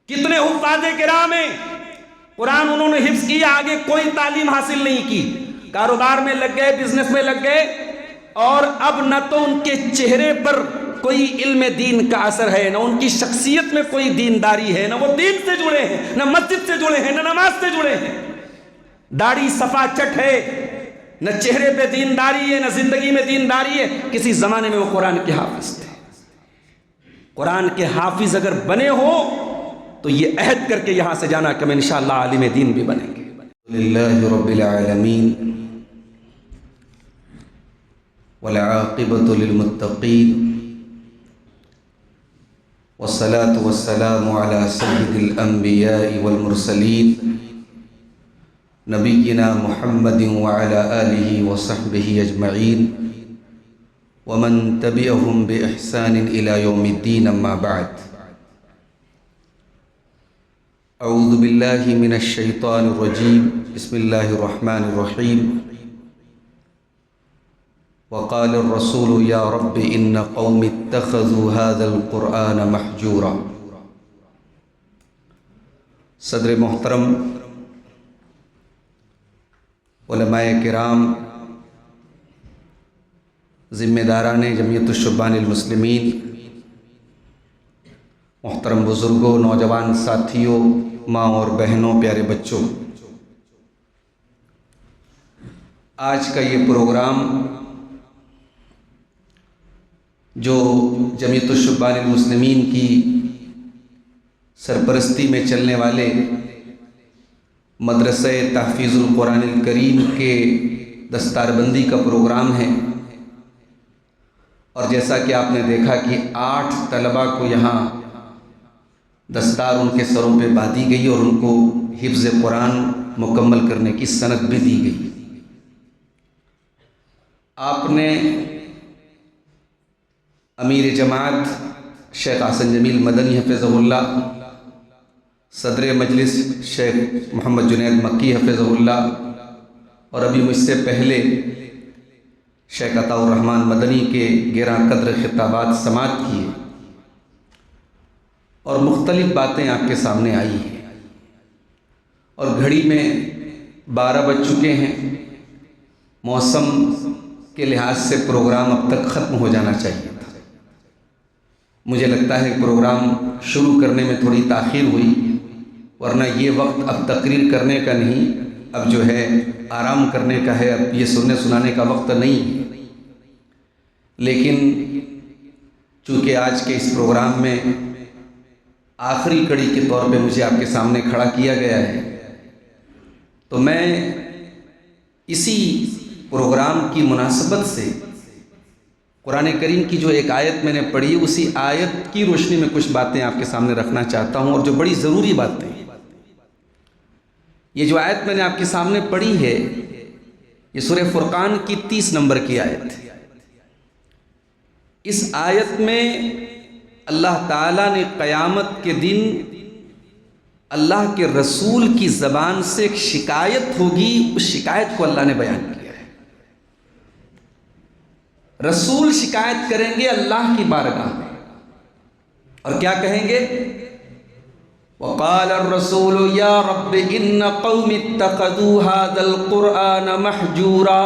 کتنے حفاظ کرام ہیں، قرآن انہوں نے حفظ کیا، آگے کوئی تعلیم حاصل نہیں کی، کاروبار میں لگ گئے، بزنس میں لگ گئے، اور اب نہ تو ان کے چہرے پر کوئی علم دین کا اثر ہے، نہ ان کی شخصیت میں کوئی دینداری ہے، نہ وہ دین سے جڑے ہیں، نہ مسجد سے جڑے ہیں، نہ نماز سے جڑے ہیں، داڑھی صفا چٹ ہے، نہ چہرے پہ دینداری ہے، نہ زندگی میں دینداری ہے۔ کسی زمانے میں وہ قرآن کے حافظ تھے۔ قرآن کے حافظ اگر بنے ہو تو یہ عہد کر کے یہاں سے جانا کہ ہم انشاءاللہ عالم دین بھی بنیں گے۔ للہ رب العالمین والعاقبۃ للمتقین والصلاة والسلام علی سید الانبیاء والمرسلین نبینا محمد وعلی آلہ وصحبہ اجمعین ومن تبعهم بإحسان إلى يوم الدين اما بعد اعوذ باللہ من الشیطان الرجیم بسم اللہ الرحمن الرحیم وقال الرسول یا رب ان قوم اتخذوا هذا القرآن محجورا۔ صدر محترم، علماء کرام، ذمہ داران جمعیت الشبان المسلمین، محترم بزرگوں، نوجوان ساتھیوں، ماں اور بہنوں، پیارے بچوں، آج کا یہ پروگرام جو جمعیت الشبان المسلمین کی سرپرستی میں چلنے والے مدرسہ تحفیظ القرآن الکریم کے دستار بندی کا پروگرام ہے، اور جیسا کہ آپ نے دیکھا کہ 8 طلباء کو یہاں دستار ان کے سروں پہ باندھی گئی اور ان کو حفظ قرآن مکمل کرنے کی سند بھی دی گئی۔ آپ نے امیر جماعت شیخ حسن جمیل مدنی حفظہ اللہ، صدر مجلس شیخ محمد جنید مکی حفظہ اللہ، اور ابھی مجھ سے پہلے شیخ عطاء الرحمن مدنی کے گراں قدر خطابات سماعت کیے، اور مختلف باتیں آپ کے سامنے آئی ہیں، اور گھڑی میں 12 بج چکے ہیں۔ موسم کے لحاظ سے پروگرام اب تک ختم ہو جانا چاہیے تھا۔ مجھے لگتا ہے پروگرام شروع کرنے میں تھوڑی تاخیر ہوئی، ورنہ یہ وقت اب تقریر کرنے کا نہیں، اب جو ہے آرام کرنے کا ہے، اب یہ سننے سنانے کا وقت نہیں ہے۔ لیکن چونکہ آج کے اس پروگرام میں آخری کڑی کے طور پہ مجھے آپ کے سامنے کھڑا کیا گیا ہے، تو میں اسی پروگرام کی مناسبت سے قرآن کریم کی جو ایک آیت میں نے پڑھی، اسی آیت کی روشنی میں کچھ باتیں آپ کے سامنے رکھنا چاہتا ہوں، اور جو بڑی ضروری باتیں ہیں۔ یہ جو آیت میں نے آپ کے سامنے پڑھی ہے، یہ سورہ فرقان کی 30 نمبر کی آیت ہے۔ اس آیت میں اللہ تعالیٰ نے قیامت کے دن اللہ کے رسول کی زبان سے ایک شکایت ہوگی، اس شکایت کو اللہ نے بیان کیا ہے۔ رسول شکایت کریں گے اللہ کی بارگاہ میں، اور کیا کہیں گے؟ وقال الرسول یا رب ان قوم اتخذوا هذا القرآن محجورا۔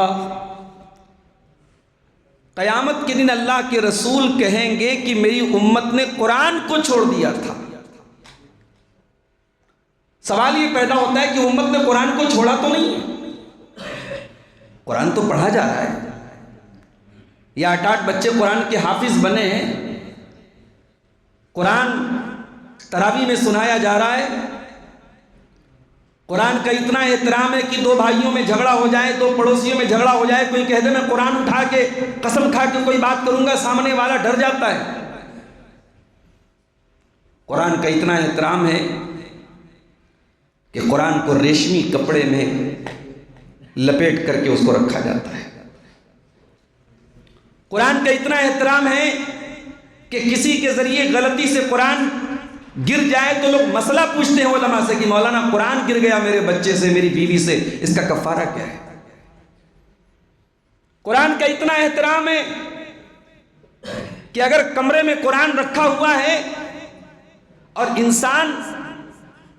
قیامت کے دن اللہ کے رسول کہیں گے کہ میری امت نے قرآن کو چھوڑ دیا تھا۔ سوال یہ پیدا ہوتا ہے کہ امت نے قرآن کو چھوڑا تو نہیں ہے، قرآن تو پڑھا جا رہا ہے، یا 8 بچے قرآن کے حافظ بنے ہیں، قرآن تراویح میں سنایا جا رہا ہے، قرآن کا اتنا احترام ہے کہ 2 بھائیوں میں جھگڑا ہو جائے، 2 پڑوسیوں میں جھگڑا ہو جائے، کوئی کہہ دے میں قرآن اٹھا کے قسم کھا کے کوئی بات کروں گا، سامنے والا ڈر جاتا ہے۔ قرآن کا اتنا احترام ہے کہ قرآن کو ریشمی کپڑے میں لپیٹ کر کے اس کو رکھا جاتا ہے۔ قرآن کا اتنا احترام ہے کہ کسی کے ذریعے غلطی سے قرآن گر جائے تو لوگ مسئلہ پوچھتے ہیں علماء سے کہ مولانا قرآن گر گیا میرے بچے سے، میری بیوی سے، اس کا کفارہ کیا ہے؟ قرآن کا اتنا احترام ہے کہ اگر کمرے میں قرآن رکھا ہوا ہے اور انسان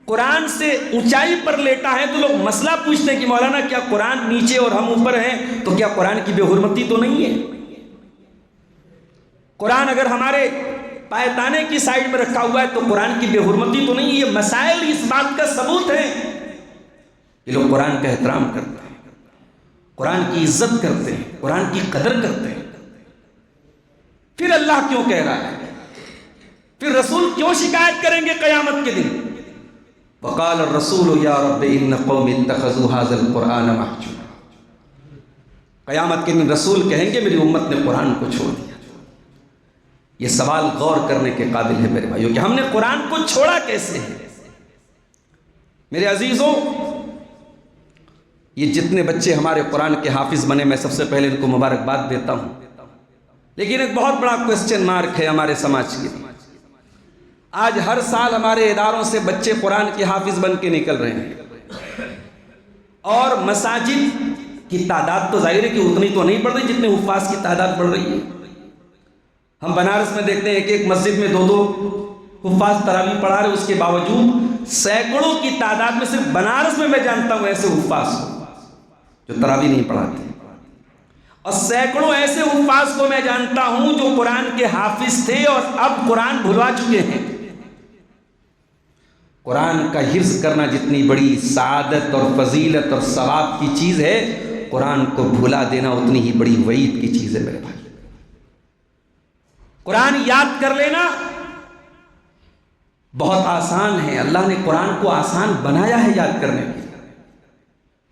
قرآن سے اونچائی پر لیٹا ہے تو لوگ مسئلہ پوچھتے ہیں کہ مولانا کیا قرآن نیچے اور ہم اوپر ہیں تو کیا قرآن کی بے حرمتی تو نہیں ہے؟ قرآن اگر ہمارے پائے کی سائڈ میں رکھا ہوا ہے تو قرآن کی بے حرمتی تو نہیں ہے؟ یہ مسائل اس بات کا ثبوت ہے کہ لوگ قرآن کا احترام کرتے ہیں، قرآن کی عزت کرتے ہیں، قرآن کی قدر کرتے ہیں۔ پھر اللہ کیوں کہہ رہا ہے؟ پھر رسول کیوں شکایت کریں گے قیامت کے دن؟ وقال الرسول یا رب ان قوم اتخذوا هذا القرآن مہجورا۔ قیامت کے دن رسول کہیں گے میری امت نے قرآن کو چھوڑ دیا۔ یہ سوال غور کرنے کے قابل ہے میرے بھائیوں کہ ہم نے قرآن کو چھوڑا کیسے ہے؟ میرے عزیزوں، یہ جتنے بچے ہمارے قرآن کے حافظ بنے میں سب سے پہلے ان کو مبارکباد دیتا ہوں، لیکن ایک بہت بڑا کوسچن مارک ہے ہمارے سماج کے۔ آج ہر سال ہمارے اداروں سے بچے قرآن کے حافظ بن کے نکل رہے ہیں، اور مساجد کی تعداد تو ظاہر ہے کہ اتنی تو نہیں بڑھ رہی جتنے حفاظ کی تعداد بڑھ رہی ہے۔ ہم بنارس میں دیکھتے ہیں کہ ایک مسجد میں 2 حفاظ تراویح پڑھا رہے، اس کے باوجود سینکڑوں کی تعداد میں صرف بنارس میں جانتا ہوں ایسے حفاظ کو جو تراویح نہیں پڑھاتے، اور سینکڑوں ایسے حفاظ کو میں جانتا ہوں جو قرآن کے حافظ تھے اور اب قرآن بھلوا چکے ہیں۔ قرآن کا حفظ کرنا جتنی بڑی سعادت اور فضیلت اور ثواب کی چیز ہے، قرآن کو بھلا دینا اتنی ہی بڑی وعید کی چیز ہے میرے بھائی۔ قرآن یاد کر لینا بہت آسان ہے، اللہ نے قرآن کو آسان بنایا ہے یاد کرنے کے۔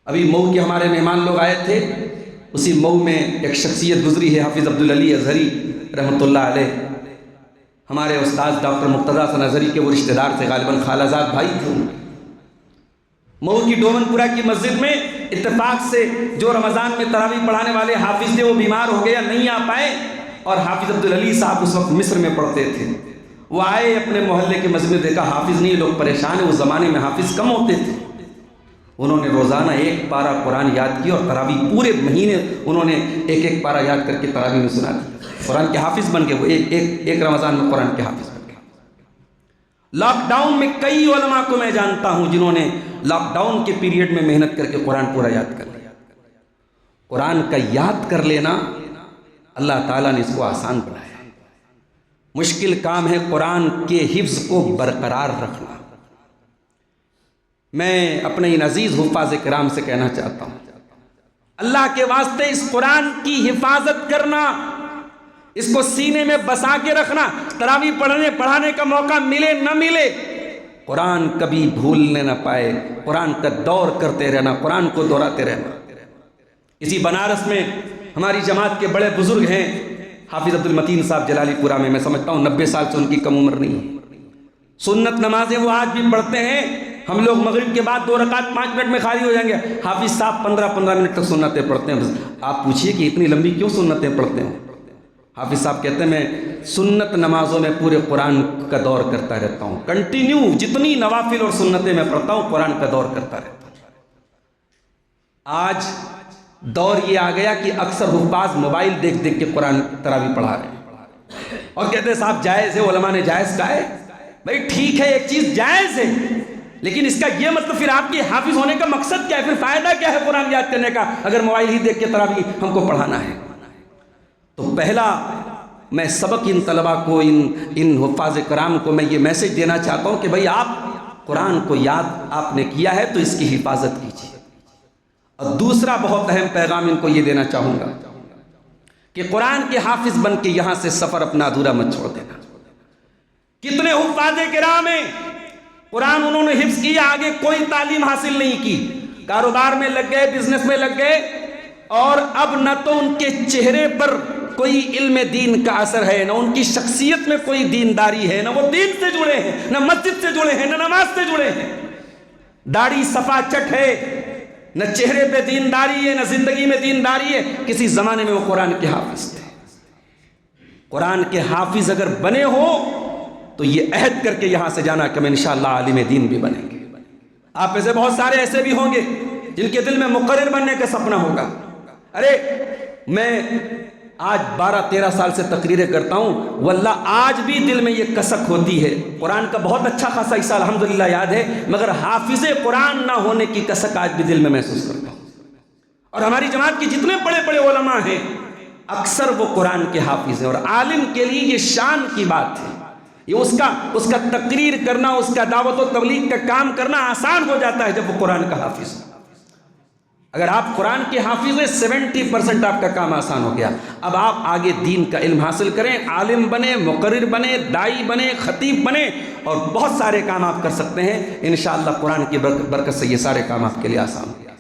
ابھی مئو کے ہمارے مہمان لوگ آئے تھے، اسی مئو میں ایک شخصیت گزری ہے حافظ عبدالعلی اظہری رحمۃ اللہ علیہ، ہمارے استاد ڈاکٹر مرتضی حسن اظہری کے وہ رشتہ دار تھے، غالباً خالہ زاد بھائی تھے۔ مئو کی ڈومن پورہ کی مسجد میں اتفاق سے جو رمضان میں تراویح پڑھانے والے حافظ تھے وہ بیمار ہو گیا، نہیں آ پائے، اور حافظ عبدالعلی صاحب اس وقت مصر میں پڑھتے تھے۔ وہ آئے اپنے محلے کے مسجد میں، دیکھا حافظ نہیں، لوگ پریشان ہیں، اس زمانے میں حافظ کم ہوتے تھے۔ انہوں نے روزانہ 1 پارہ قرآن یاد کیا اور تراویح پورے مہینے انہوں نے 1 پارہ یاد کر کے تراویح میں سنا دی، قرآن کے حافظ بن گئے۔ وہ ایک رمضان میں قرآن کے حافظ بن گئے۔ لاک ڈاؤن میں کئی علماء کو میں جانتا ہوں جنہوں نے لاک ڈاؤن کے پیریڈ میں محنت کر کے قرآن پورا یاد کر لیا۔ قرآن کا یاد کر لینا اللہ تعالیٰ نے اس کو آسان بنایا ہے۔ مشکل کام ہے قرآن کے حفظ کو برقرار رکھنا۔ میں اپنے ان عزیز حفاظ کرام سے کہنا چاہتا ہوں، اللہ کے واسطے اس قرآن کی حفاظت کرنا، اس کو سینے میں بسا کے رکھنا، تراویح پڑھانے کا موقع ملے نہ ملے، قرآن کبھی بھولنے نہ پائے، قرآن کا دور کرتے رہنا، قرآن کو دہراتے رہنا۔ اسی بنارس میں ہماری جماعت کے بڑے بزرگ ہیں حافظ عبدالمتین صاحب جلالی پورہ میں، میں سمجھتا ہوں 90 سال سے ان کی کم عمر نہیں ہے۔ سنت نمازیں وہ آج بھی پڑھتے ہیں۔ ہم لوگ مغرب کے بعد 2 رکعت 5 منٹ میں خالی ہو جائیں گے، حافظ صاحب 15 منٹ تک سنتیں پڑھتے ہیں۔ آپ پوچھئے کہ اتنی لمبی کیوں سنتیں پڑھتے ہیں؟ حافظ صاحب کہتے ہیں میں سنت نمازوں میں پورے قرآن کا دور کرتا رہتا ہوں، کنٹینیو جتنی نوافل اور سنتیں میں پڑھتا ہوں قرآن کا دور کرتا رہتا ہوں۔ آج دور یہ آ گیا کہ اکثر حفاظ موبائل دیکھ کے قرآن تراویح پڑھا رہے ہیں اور کہتے ہیں صاحب جائز ہے، علماء نے جائز کہا ہے۔ بھائی ٹھیک ہے، ایک چیز جائز ہے، لیکن اس کا یہ مطلب پھر آپ کے حافظ ہونے کا مقصد کیا ہے؟ پھر فائدہ کیا ہے قرآن یاد کرنے کا اگر موبائل ہی دیکھ کے تراویح ہم کو پڑھانا ہے؟ تو پہلا میں سبق ان طلباء کو، ان حفاظ کرام کو میں یہ میسج دینا چاہتا ہوں کہ بھائی آپ قرآن کو یاد آپ نے کیا ہے تو اس کی حفاظت کیجیے۔ اور دوسرا بہت اہم پیغام ان کو یہ دینا چاہوں گا کہ قرآن کے حافظ بن کے یہاں سے سفر اپنا ادھورا مت چھوڑ دینا۔ کتنے حفاظ کرام ہیں، قرآن انہوں نے حفظ کیا، آگے کوئی تعلیم حاصل نہیں کی، کاروبار میں لگ گئے، بزنس میں لگ گئے، اور اب نہ تو ان کے چہرے پر کوئی علم دین کا اثر ہے، نہ ان کی شخصیت میں کوئی دینداری ہے، نہ وہ دین سے جڑے ہیں، نہ مسجد سے جڑے ہیں، نہ نماز سے جڑے ہیں۔ داڑھی صفا چٹ ہے، نہ چہرے پہ دینداری ہے، نہ زندگی میں دینداری ہے۔ کسی زمانے میں وہ قرآن کے حافظ تھے۔ قرآن کے حافظ اگر بنے ہو تو یہ عہد کر کے یہاں سے جانا کہ ہم انشاءاللہ عالم دین بھی بنیں گے۔ آپ میں سے بہت سارے ایسے بھی ہوں گے جن کے دل میں مقرر بننے کا سپنا ہوگا۔ ارے میں آج 12-13 سال سے تقریریں کرتا ہوں، واللہ آج بھی دل میں یہ کسک ہوتی ہے. قرآن کا بہت اچھا خاصا حصہ الحمدللہ یاد ہے، مگر حافظ قرآن نہ ہونے کی کسک آج بھی دل میں محسوس کرتا ہوں. اور ہماری جماعت کے جتنے بڑے بڑے علماء ہیں اکثر وہ قرآن کے حافظ ہیں، اور عالم کے لیے یہ شان کی بات ہے. یہ اس کا تقریر کرنا، اس کا دعوت و تبلیغ کا کام کرنا آسان ہو جاتا ہے جب وہ قرآن کا حافظ ہے. اگر آپ قرآن کے حافظ ہیں 70% آپ کا کام آسان ہو گیا. اب آپ آگے دین کا علم حاصل کریں، عالم بنے، مقرر بنے، دائی بنے، خطیب بنے، اور بہت سارے کام آپ کر سکتے ہیں. انشاءاللہ قرآن کی برکت سے یہ سارے کام آپ کے لیے آسان ہو گیا.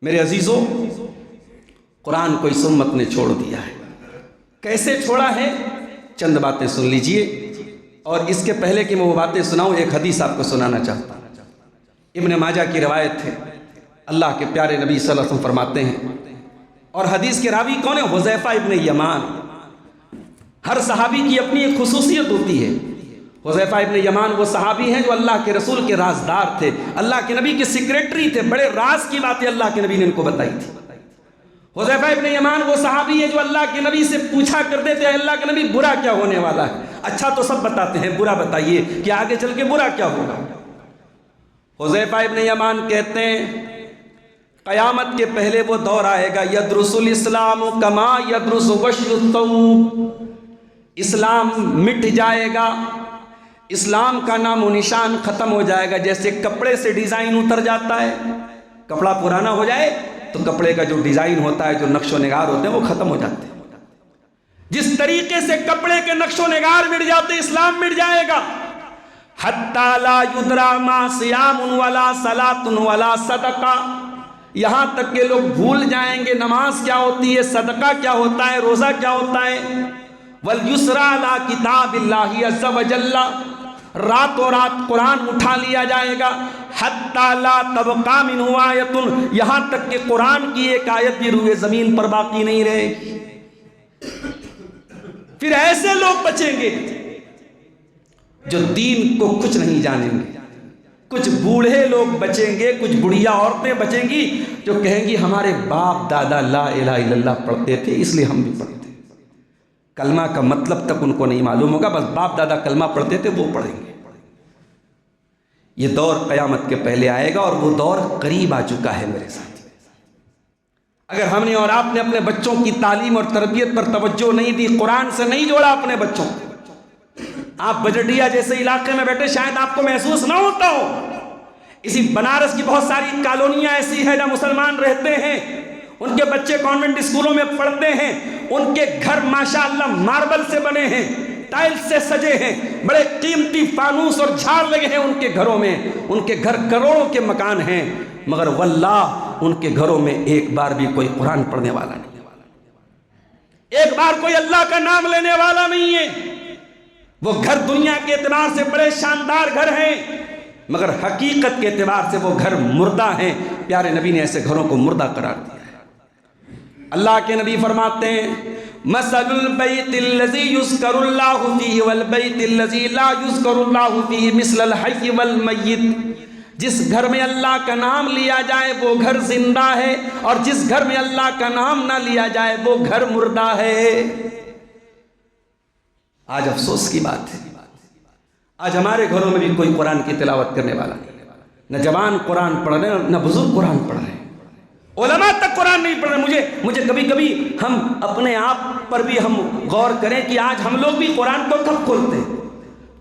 میرے عزیزوں، قرآن کو اس امت نے چھوڑ دیا ہے. کیسے چھوڑا ہے؟ چند باتیں سن لیجئے، اور اس کے پہلے کہ میں وہ باتیں سناؤں ایک حدیث آپ کو سنانا چاہتا ہوں. ابن ماجہ کی روایت ہے. اللہ کے پیارے نبی صلی اللہ علیہ وسلم فرماتے ہیں، اور حدیث کے راوی کون ہے؟ حذیفہ ابن یمان. ہر صحابی کی اپنی ایک خصوصیت ہوتی ہے. حذیفہ ابن یمان وہ صحابی ہیں جو اللہ کے رسول کے رازدار تھے، اللہ کے نبی کے سیکریٹری تھے. بڑے راز کی باتیں اللہ کے نبی نے ان کو بتائی تھی. حذیفہ ابن یمان وہ صحابی ہے جو اللہ کے نبی سے پوچھا کرتے تھے، اللہ کے نبی برا کیا ہونے والا ہے؟ اچھا تو سب بتاتے ہیں، برا بتائیے کہ آگے چل کے برا کیا ہوگا. حذیفہ ابن یمان کہتے ہیں قیامت کے پہلے وہ دور آئے گا، یدرس الاسلام کما یدرس وشی الثوب. اسلام مٹ جائے گا، اسلام کا نام و نشان ختم ہو جائے گا. جیسے کپڑے سے ڈیزائن اتر جاتا ہے، کپڑا پرانا ہو جائے تو کپڑے کا جو ڈیزائن ہوتا ہے، جو نقش و نگار ہوتے ہیں وہ ختم ہو جاتے ہیں. جس طریقے سے کپڑے کے نقش و نگار مٹ جاتے اسلام مٹ جائے گا. حتی لا یدرا ما صیام ولا صلاۃ ولا صدقہ. یہاں تک کہ لوگ بھول جائیں گے نماز کیا ہوتی ہے، صدقہ کیا ہوتا ہے، روزہ کیا ہوتا ہے. وَالْيُسْرَى عَلَى كِتَابِ اللَّهِ عَزَّ وَجَلَّ. راتوں رات قرآن اٹھا لیا جائے گا. حَتَّى لَا تَبْقَى مِنْهُ آیَةٌ. یہاں تک کہ قرآن کی ایک آیت بھی روئے زمین پر باقی نہیں رہے گی. پھر ایسے لوگ بچیں گے جو دین کو کچھ نہیں جانیں گے. کچھ بوڑھے لوگ بچیں گے، کچھ بڑھیا عورتیں بچیں گی جو کہیں گی ہمارے باپ دادا لا الہ الا اللہ پڑھتے تھے اس لیے ہم بھی پڑھتے. کلمہ کا مطلب تک ان کو نہیں معلوم ہوگا، بس باپ دادا کلمہ پڑھتے تھے وہ پڑھیں گے. یہ دور قیامت کے پہلے آئے گا، اور وہ دور قریب آ چکا ہے میرے ساتھ. اگر ہم نے اور آپ نے اپنے بچوں کی تعلیم اور تربیت پر توجہ نہیں دی، قرآن سے نہیں جوڑا اپنے بچوں کو، آپ بجٹیا جیسے علاقے میں بیٹھے شاید آپ کو محسوس نہ ہوتا ہو. اسی بنارس کی بہت ساری کالونیاں ایسی ہیں جہاں مسلمان رہتے ہیں، ان کے بچے کانوینٹ اسکولوں میں پڑھتے ہیں، ان کے گھر ماشاءاللہ ماربل سے بنے ہیں، ٹائلز سے سجے ہیں، بڑے قیمتی فانوس اور جھاڑ لگے ہیں ان کے گھروں میں. ان کے گھر کروڑوں کے مکان ہیں، مگر واللہ ان کے گھروں میں ایک بار بھی کوئی قرآن پڑھنے والا نہیں، ایک بار کوئی اللہ کا نام لینے والا نہیں ہے. وہ گھر دنیا کے اعتبار سے بڑے شاندار گھر ہیں، مگر حقیقت کے اعتبار سے وہ گھر مردہ ہیں. پیارے نبی نے ایسے گھروں کو مردہ قرار دیا ہے. اللہ کے نبی فرماتے ہیں مثل البیت الذی یذکر اللہ فیہ والبیت الذی لا یذکر اللہ فیہ مثل الحی والمیت. جس گھر میں اللہ کا نام لیا جائے وہ گھر زندہ ہے، اور جس گھر میں اللہ کا نام نہ لیا جائے وہ گھر مردہ ہے. آج افسوس کی بات ہے، آج ہمارے گھروں میں بھی کوئی قرآن کی تلاوت کرنے والا نہیں. نہ جوان قرآن پڑھ رہے ہیں، نہ بزرگ قرآن پڑھ رہے ہیں، علماء تک قرآن نہیں پڑھ رہے. مجھے کبھی کبھی ہم اپنے آپ پر بھی ہم غور کریں کہ آج ہم لوگ بھی قرآن کو کب کھولتے ہیں.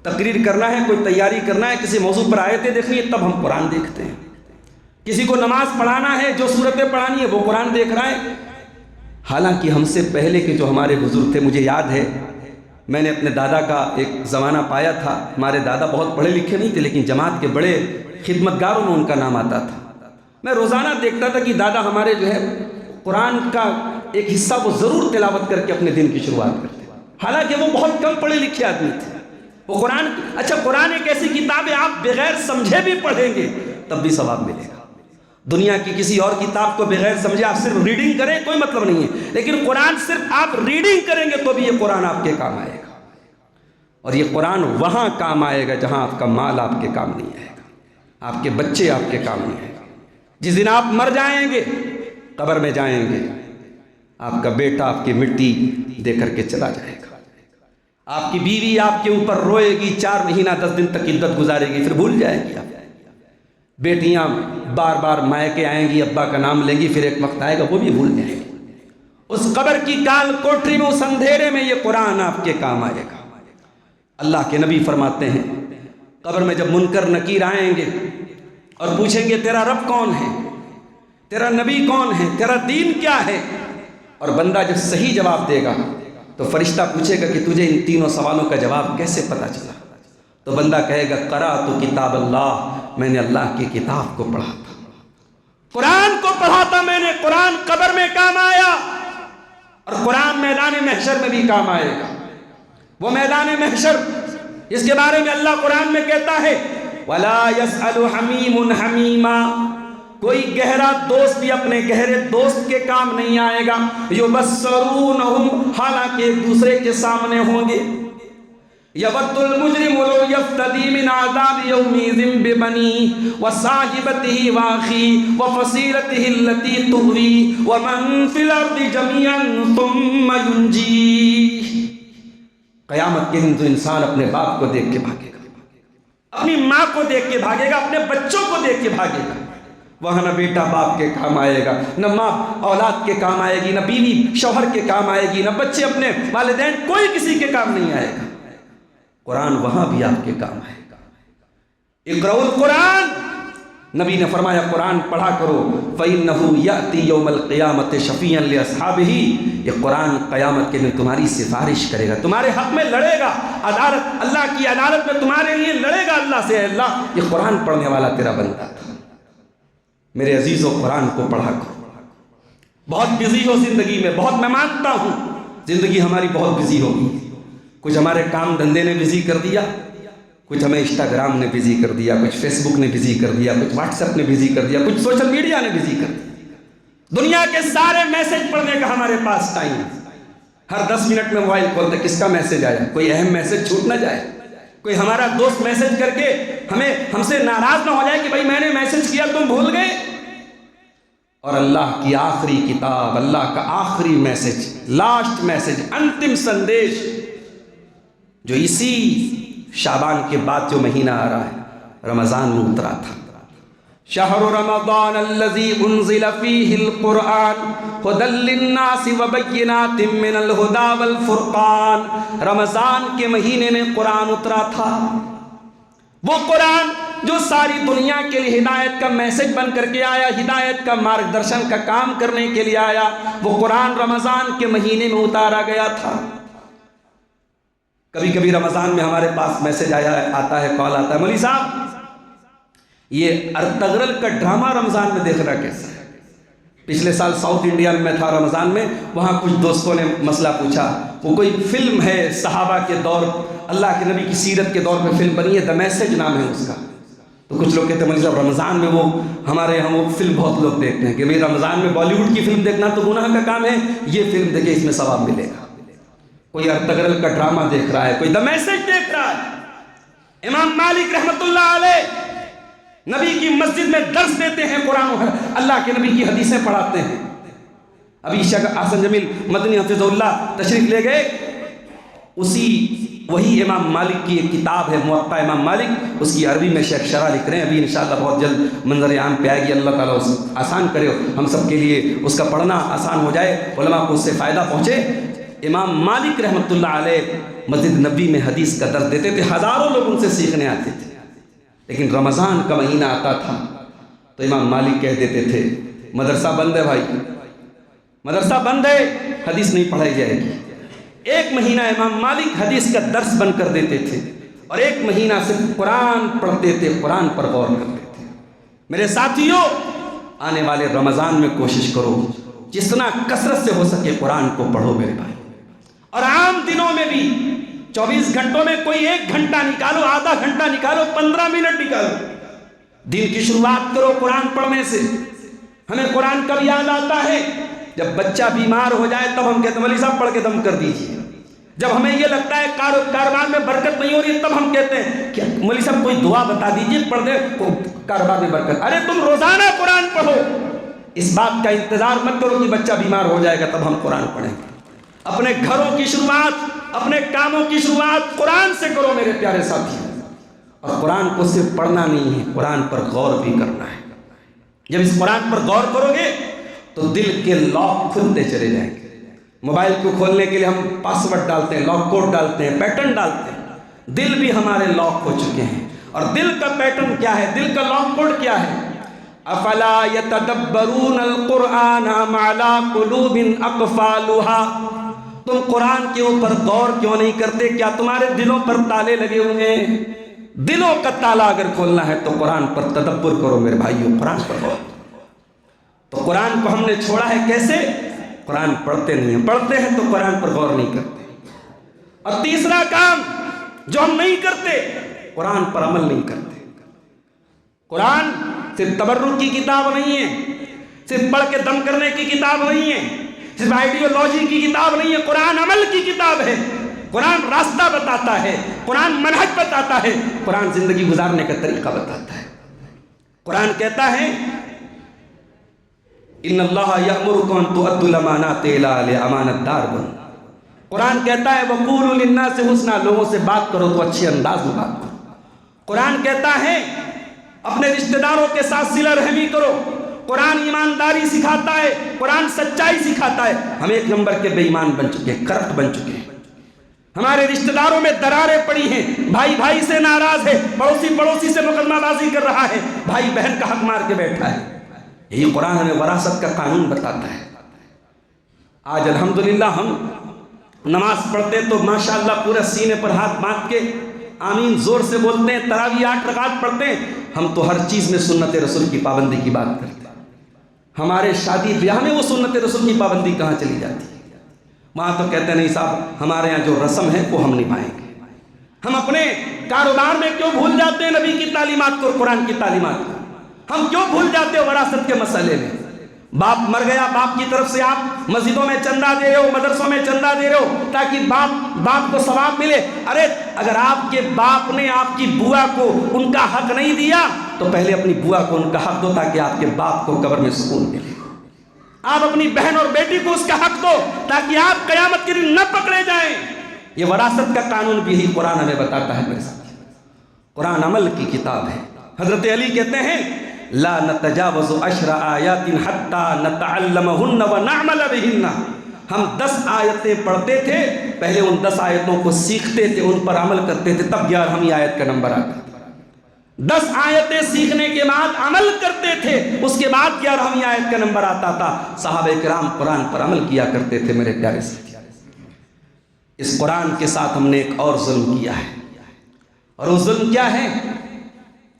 تقریر کرنا ہے، کوئی تیاری کرنا ہے، کسی موضوع پر آیتیں دیکھنی ہے تب ہم قرآن دیکھتے ہیں. کسی کو نماز پڑھانا ہے، جو سورتیں پڑھانی ہے وہ قرآن دیکھ رہا ہے. حالانکہ ہم سے پہلے کے جو ہمارے بزرگ تھے، مجھے یاد ہے میں نے اپنے دادا کا ایک زمانہ پایا تھا. ہمارے دادا بہت پڑھے لکھے نہیں تھے، لیکن جماعت کے بڑے خدمتگاروں میں ان کا نام آتا تھا. میں روزانہ دیکھتا تھا کہ دادا ہمارے جو ہے قرآن کا ایک حصہ وہ ضرور تلاوت کر کے اپنے دن کی شروعات کرتے. حالانکہ وہ بہت کم پڑھے لکھے آدمی تھے. وہ قرآن ایک ایسی کتاب ہے آپ بغیر سمجھے بھی پڑھیں گے تب بھی ثواب ملے گا. دنیا کی کسی اور کتاب کو بغیر سمجھے آپ صرف ریڈنگ کریں کوئی مطلب نہیں ہے، لیکن قرآن صرف آپ ریڈنگ کریں گے تو بھی یہ قرآن آپ کے کام آئے گا. اور یہ قرآن وہاں کام آئے گا جہاں آپ کا مال آپ کے کام نہیں آئے گا، آپ کے بچے آپ کے کام نہیں آئے گا. جس دن آپ مر جائیں گے، قبر میں جائیں گے، آپ کا بیٹا آپ کی مٹی دے کر کے چلا جائے گا، آپ کی بیوی آپ کے اوپر روئے گی، 4 مہینہ 10 دن تک عدت گزارے گی، پھر بھول جائے گی آپ، بیٹیاں بار بار مائکے آئیں گی، ابا کا نام لیں گی، پھر ایک وقت آئے گا وہ بھی بھول جائیں گی۔ اس قبر کی کال کوٹری میں، اس اندھیرے میں یہ قرآن آپ کے کام آئے گا۔ اللہ کے نبی فرماتے ہیں قبر میں جب منکر نکیر آئیں گے اور پوچھیں گے تیرا رب کون ہے، تیرا نبی کون ہے، تیرا دین کیا ہے، اور بندہ جب صحیح جواب دے گا تو فرشتہ پوچھے گا کہ تجھے ان تینوں سوالوں کا جواب کیسے پتا چلا؟ تو بندہ کہے گا قرأت کتاب اللہ، میں نے اللہ کی کتاب کو پڑھا تھا، قرآن کو پڑھا تھا میں نے، قرآن قبر میں کام آیا، اور قرآن میدان محشر میں بھی کام آئے گا۔ وہ میدان محشر اس کے بارے میں اللہ قرآن میں کہتا ہے وَلَا يَسْأَلُ حَمِيمٌ حَمِيمًا، کوئی گہرا دوست بھی اپنے گہرے دوست کے کام نہیں آئے گا، يُبَصَّرُونَهُمْ، حالانکہ ایک دوسرے کے سامنے ہوں گے، يَوَدُّ الْمُجْرِمُ لَوْ يَفْتَدِي مِنْ عَذَابِ يَوْمِئِذٍ بِبَنِيهِ وَصَاحِبَتِهِ وَأَخِيهِ وَفَصِيلَتِهِ الَّتِي تُؤْوِيهِ وَمَنْ فِي الْأَرْضِ جَمِيعًا ثُمَّ يُنْجِيهِ۔ قیامت کے دن تو انسان اپنے باپ کو دیکھ کے بھاگے گا، اپنی ماں کو دیکھ کے بھاگے گا، اپنے بچوں کو دیکھ کے بھاگے گا۔ وہاں نہ بیٹا باپ کے کام آئے گا، نہ ماں اولاد کے کام آئے گی، نہ بیوی شوہر کے کام آئے گی، نہ بچے اپنے والدین، کوئی کسی کے کام نہیں آئے گا۔ قرآن وہاں بھی آپ کے کام آئے گا۔ اقرؤ القرآن، نبی نے فرمایا قرآن پڑھا کرو، فَإِنَّهُ يَأْتِي يَوْمَ الْقِيَامَةِ شَفِيعًا لِأَصْحَابِهِ، یہ قرآن قیامت کے دن تمہاری سفارش کرے گا، تمہارے حق میں لڑے گا، عدالت اللہ کی عدالت میں تمہارے لیے لڑے گا اللہ سے۔ اللہ یہ قرآن پڑھنے والا تیرا بندہ تھا۔ میرے عزیزو قرآن کو پڑھا کرو۔ بہت بزی ہو زندگی میں، بہت میں مانتا ہوں زندگی ہماری بہت بزی ہوگی، کچھ ہمارے کام دھندے نے بزی کر دیا، کچھ ہمیں انسٹاگرام نے بزی کر دیا، کچھ فیس بک نے بزی کر دیا، کچھ واٹس ایپ نے بزی کر دیا، کچھ سوشل میڈیا نے بزی کر دیا۔ دنیا کے سارے میسج پڑھنے کا ہمارے پاس ٹائم، ہر 10 منٹ میں موبائل کھولتے کس کا میسج آیا، کوئی اہم میسج چھوٹ نہ جائے، کوئی ہمارا دوست میسج کر کے ہم سے ناراض نہ ہو جائے کہ بھائی میں نے میسج کیا تم بھول گئے۔ اور اللہ کی آخری کتاب، اللہ کا آخری میسج، لاسٹ میسج، انتم سندیش، جو اسی شعبان کے بعد جو مہینہ آ رہا ہے رمضان میں اترا تھا، شہر رمضان الذی انزل فیہ القرآن ھدی للناس وبینات من الھدی والفرقان، رمضان کے مہینے میں قرآن اترا تھا، وہ قرآن جو ساری دنیا کے لیے ہدایت کا میسج بن کر کے آیا، ہدایت کا مارگدرشن کا کام کرنے کے لیے آیا، وہ قرآن رمضان کے مہینے میں اتارا گیا تھا۔ کبھی کبھی رمضان میں ہمارے پاس میسج آتا ہے، کال آتا ہے، مولوی صاحب یہ ارطغرل کا ڈرامہ رمضان میں دیکھنا کیسا ہے؟ پچھلے سال ساؤتھ انڈیا میں تھا رمضان میں، وہاں کچھ دوستوں نے مسئلہ پوچھا، وہ کوئی فلم ہے صحابہ کے دور، اللہ کے نبی کی سیرت کے دور میں فلم بنی ہے، دا میسج نام ہے اس کا۔ تو کچھ لوگ کہتے ہیں مولوی صاحب رمضان میں وہ ہمارے یہاں وہ فلم بہت لوگ دیکھتے ہیں کہ بھئی رمضان میں بالی ووڈ کی فلم دیکھنا تو گناہ کا کام ہے، یہ فلم دیکھے اس میں ثواب ملے گا۔ کوئی ارطغرل کا ڈرامہ دیکھ رہا ہے، کوئی دا میسج دیکھ رہا ہے۔ امام مالک رحمت اللہ علیہ نبی کی مسجد میں درس دیتے ہیں، قرآن اللہ کے نبی کی حدیثیں پڑھاتے ہیں۔ ابھی شیخ احسن جمیل مدنی حفظہ اللہ تشریف لے گئے، وہی امام مالک کی ایک کتاب ہے موطا امام مالک، اس کی عربی میں شیخ شرح لکھ رہے ہیں، ابھی انشاءاللہ بہت جلد منظر عام پہ آئے گی، اللہ تعالیٰ اس آسان کرے، ہم سب کے لیے اس کا پڑھنا آسان ہو جائے، علماء کو اس سے فائدہ پہنچے۔ امام مالک رحمت اللہ علیہ مسجد نبی میں حدیث کا درس دیتے تھے، ہزاروں لوگ ان سے سیکھنے آتے تھے، لیکن رمضان کا مہینہ آتا تھا تو امام مالک کہہ دیتے تھے مدرسہ بند ہے بھائی، مدرسہ بند ہے، حدیث نہیں پڑھائی جائے گی۔ ایک مہینہ امام مالک حدیث کا درس بن کر دیتے تھے، اور ایک مہینہ صرف قرآن پڑھتے تھے، قرآن پر غور کرتے تھے۔ میرے ساتھیوں، آنے والے رمضان میں کوشش کرو جتنا کثرت سے ہو سکے قرآن کو پڑھو میرے بھائی، اور عام دنوں میں بھی 24 گھنٹوں میں کوئی 1 گھنٹہ نکالو، آدھا گھنٹہ نکالو، 15 منٹ نکالو، دن کی شروعات کرو قرآن پڑھنے سے۔ ہمیں قرآن کب یاد آتا ہے؟ جب بچہ بیمار ہو جائے تب ہم کہتے ہیں مولوی صاحب پڑھ کے دم کر دیجیے۔ جب ہمیں یہ لگتا ہے کاروبار میں برکت نہیں ہو رہی تب ہم کہتے ہیں کہ مولوی صاحب کوئی دعا بتا دیجیے پڑھ دے کاروبار میں برکت۔ ارے تم روزانہ قرآن پڑھو، اس بات کا انتظار مت کرو کہ بچہ بیمار ہو جائے گا تب ہم قرآن پڑھیں گے. اپنے گھروں کی شروعات، اپنے کاموں کی شروعات قرآن سے کرو میرے پیارے ساتھی. اور قرآن کو صرف پڑھنا نہیں ہے، قرآن پر غور بھی کرنا ہے. جب اس قرآن پر غور کرو گے تو دل کے لاک کھلتے چلے جائیں گے. موبائل کو کھولنے کے لیے ہم پاسورڈ ڈالتے ہیں، لاک کوڈ ڈالتے ہیں، پیٹرن ڈالتے ہیں. دل بھی ہمارے لاک ہو چکے ہیں. اور دل کا پیٹرن کیا ہے، دل کا لاک کوڈ کیا ہے؟ افلا یتدبرون القرآن ام علی قلوب اقفالها. تم قرآن کے اوپر غور کیوں نہیں کرتے؟ کیا تمہارے دلوں پر تالے لگے ہوئے ہیں؟ دلوں کا تالا اگر کھولنا ہے تو قرآن پر تدبر کرو میرے بھائیو، قرآن پر غور. تو قرآن کو ہم نے چھوڑا ہے کیسے؟ قرآن پڑھتے نہیں ہیں، پڑھتے ہیں تو قرآن پر غور نہیں کرتے. اور تیسرا کام جو ہم نہیں کرتے، قرآن پر عمل نہیں کرتے. قرآن صرف تبرک کی کتاب نہیں ہے، صرف پڑھ کے دم کرنے کی کتاب نہیں ہے، صرف آئیڈیالوجی کی کتاب نہیں ہے. قرآن عمل کی کتاب ہے. قرآن راستہ بتاتا ہے، قرآن منہج بتاتا ہے، قرآن زندگی گزارنے کا طریقہ بتاتا ہے. قرآن کہتا ہے ان اللہ یأمرکم ان تؤدوا الامانات الی اہلہا، امانت دار بنو. قرآن کہتا ہے وقولوا للناس حسنا، لوگوں سے بات کرو تو اچھے انداز میں بات کرو. قرآن کہتا ہے اپنے رشتہ داروں کے ساتھ صلہ رحمی کرو. قرآن ایمانداری سکھاتا ہے، قرآن سچائی سکھاتا ہے. ہم ایک نمبر کے بے ایمان بن چکے ہیں، کرپٹ بن چکے ہیں. ہمارے رشتہ داروں میں دراریں پڑی ہیں، بھائی بھائی سے ناراض ہے، پڑوسی پڑوسی سے مقدمہ بازی کر رہا ہے، بھائی بہن کا حق مار کے بیٹھا ہے. یہی قرآن ہمیں وراثت کا قانون بتاتا ہے. آج الحمدللہ ہم نماز پڑھتے تو ماشاءاللہ پورے سینے پر ہاتھ باندھ کے آمین زور سے بولتے ہیں. تراویح 8 رکعت پڑھتے ہیں. ہم تو ہر چیز میں سنت رسول کی پابندی کی بات کرتے ہیں. ہمارے شادی بیاہ میں وہ سنت رسول کی پابندی کہاں چلی جاتی ہے؟ وہاں تو کہتے ہیں نہیں صاحب ہمارے ہاں جو رسم ہے وہ ہم نبھائیں گے. ہم اپنے کاروبار میں کیوں بھول جاتے ہیں نبی کی تعلیمات کو، قرآن کی تعلیمات کو؟ ہم کیوں بھول جاتے ہیں وراثت کے مسئلے میں؟ باپ مر گیا، باپ کی طرف سے آپ مسجدوں میں چندہ دے رہے ہو، مدرسوں میں چندہ دے رہے ہو تاکہ باپ کو ثواب ملے. ارے اگر آپ کے باپ نے آپ کی بوا کو ان کا حق نہیں دیا تو پہلے اپنی بوا کو ان کا حق دو تاکہ آپ کے باپ کو قبر میں سکون ملے. آپ اپنی بہن اور بیٹی کو اس کا حق دو تاکہ آپ قیامت کے دن نہ پکڑے جائیں. یہ وراثت کا قانون بھی ہی قرآن ہمیں بتاتا ہے میرے ساتھ. قرآن عمل کی کتاب ہے. حضرت علی کہتے ہیں لا نتجاوز 10 آیات حتی نتعلمہن ونعمل بہن. ہم 10 آیتیں پڑھتے تھے، پہلے ان 10 آیتوں کو سیکھتے تھے، ان پر عمل کرتے تھے، تب 11ویں آیت کا نمبر آتا. 10 آیتیں سیکھنے کے بعد عمل کرتے تھے، اس کے بعد 11ویں آیت کا نمبر آتا تھا. صحابہ کرام قرآن پر عمل کیا کرتے تھے میرے پیارے ساتھی. اس قرآن کے ساتھ ہم نے ایک اور ظلم کیا ہے، اور وہ ظلم کیا ہے؟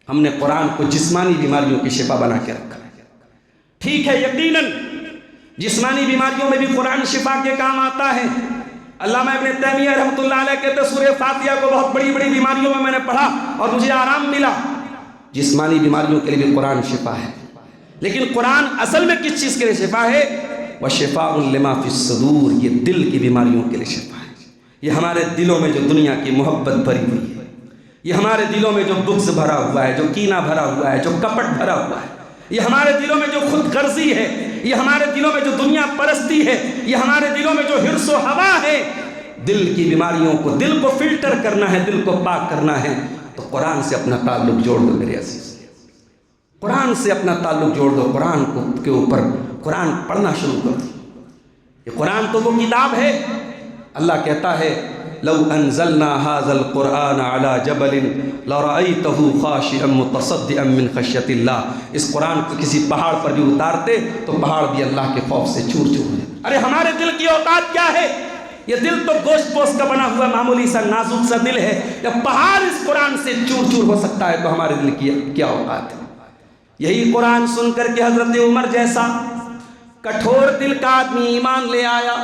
ہم نے قرآن کو جسمانی بیماریوں کی شفا بنا کے رکھا. ٹھیک ہے، یقیناً جسمانی بیماریوں میں بھی قرآن شفا کے کام آتا ہے. علامہ ابن تیمیہ رحمۃ اللہ علیہ کہتے ہیں سورہ فاتحہ کو بہت بڑی بڑی بیماریوں میں نے پڑھا اور مجھے آرام ملا. جسمانی بیماریوں کے لیے بھی قرآن شفا ہے، لیکن قرآن اصل میں کس چیز کے لیے شفا ہے؟ وَشِفَاءٌ لِمَا فِي الصُّدُورِ. یہ دل کی بیماریوں کے لیے شفا ہے. یہ ہمارے دلوں میں جو دنیا کی محبت بھری ہوئی ہے، یہ ہمارے دلوں میں جو بغض بھرا ہوا ہے، جو کینہ بھرا ہوا ہے، جو کپٹ بھرا ہوا ہے، یہ ہمارے دلوں میں جو خود غرضی ہے، یہ ہمارے دلوں میں جو دنیا پرستی ہے، یہ ہمارے دلوں میں جو حرص و ہوا ہے، دل کی بیماریوں کو، دل کو فلٹر کرنا ہے، دل کو پاک کرنا ہے تو قرآن سے اپنا تعلق جوڑ دو میرے عزیز. قرآن سے اپنا تعلق جوڑ دو. قرآن کے اوپر قرآن پڑھنا شروع کر دو. یہ قرآن تو وہ کتاب ہے. اللہ کہتا ہے لو انزلنا هذا القرآن على جبل لرأيته خاشعا متصدعا من خشية الله. اس قرآن کو کسی پہاڑ پر بھی اتارتے تو پہاڑ بھی اللہ کے خوف سے چور چور ہو جاتے. ارے ہمارے دل کی اوقات کیا ہے؟ یہ دل تو گوشت پوست کا بنا ہوا معمولی سا نازک سا دل ہے. جب پہاڑ اس قرآن سے چور چور ہو سکتا ہے تو ہمارے دل کی کیا اوقات ہے؟ یہی قرآن سن کر کے حضرت عمر جیسا کٹھور دل کا آدمی ایمان لے آیا.